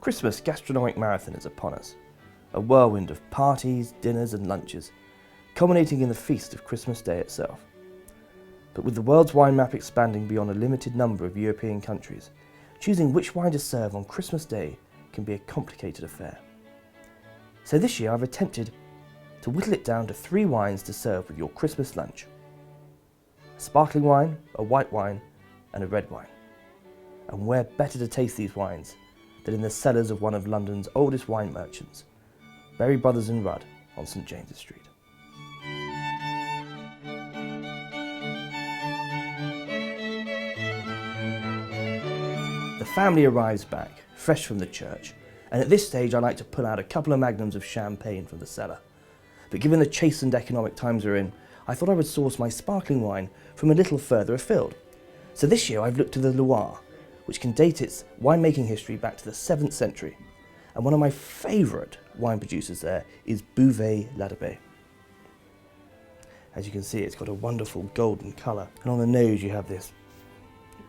Christmas gastronomic marathon is upon us, a whirlwind of parties, dinners and lunches, culminating in the feast of Christmas Day itself. But with the world's wine map expanding beyond a limited number of European countries, choosing which wine to serve on Christmas Day can be a complicated affair. So this year I've attempted to whittle it down to 3 wines to serve with your Christmas lunch. A sparkling wine, a white wine and a red wine. And where better to taste these wines than in the cellars of one of London's oldest wine merchants, Berry Brothers in Rudd on St James's Street. The family arrives back, fresh from the church, and at this stage I like to pull out a couple of magnums of champagne from the cellar. But given the chastened economic times we're in, I thought I would source my sparkling wine from a little further afield. So this year I've looked to the Loire, which can date its winemaking history back to the 7th century. And one of my favourite wine producers there is Bouvet-Ladebé. As you can see, it's got a wonderful golden colour. And on the nose you have this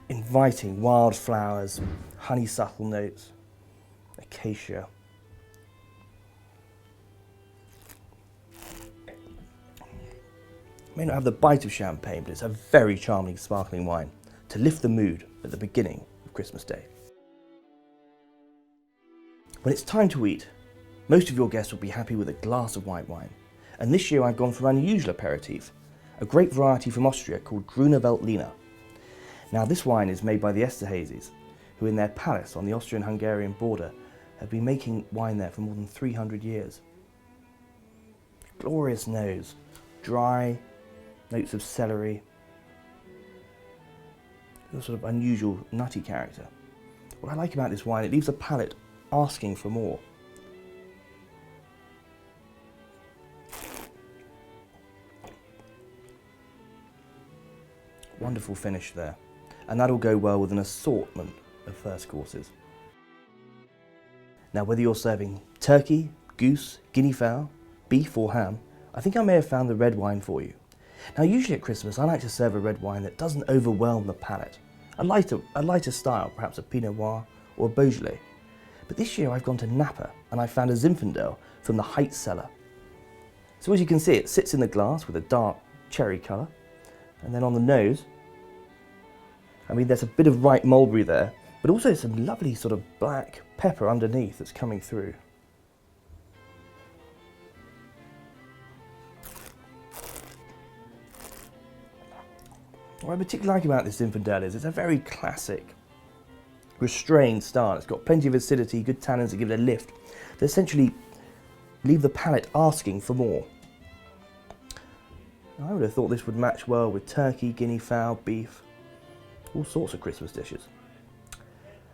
inviting wildflowers, honeysuckle notes, acacia. It may not have the bite of champagne, but it's a very charming sparkling wine to lift the mood at the beginning of Christmas Day. When it's time to eat, most of your guests will be happy with a glass of white wine. And this year I've gone for an unusual aperitif, a grape variety from Austria called Grüner Veltliner. Now this wine is made by the Esterházys, who in their palace on the Austrian-Hungarian border have been making wine there for more than 300 years. Glorious nose, dry, notes of celery, a sort of unusual nutty character. What I like about this wine, it leaves the palate asking for more. Wonderful finish there. And that'll go well with an assortment of first courses. Now whether you're serving turkey, goose, guinea fowl, beef or ham, I think I may have found the red wine for you. Now usually at Christmas I like to serve a red wine that doesn't overwhelm the palate. A lighter style, perhaps a Pinot Noir or a Beaujolais. But this year I've gone to Napa and I found a Zinfandel from the Heights cellar. So as you can see, it sits in the glass with a dark cherry colour, and then on the nose, I mean, there's a bit of ripe mulberry there, but also some lovely sort of black pepper underneath that's coming through. What I particularly like about this Zinfandel is it's a very classic, restrained style. It's got plenty of acidity, good tannins that give it a lift, that essentially leave the palate asking for more. I would have thought this would match well with turkey, guinea fowl, beef, all sorts of Christmas dishes.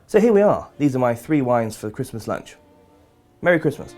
So here we are. These are my 3 wines for the Christmas lunch. Merry Christmas.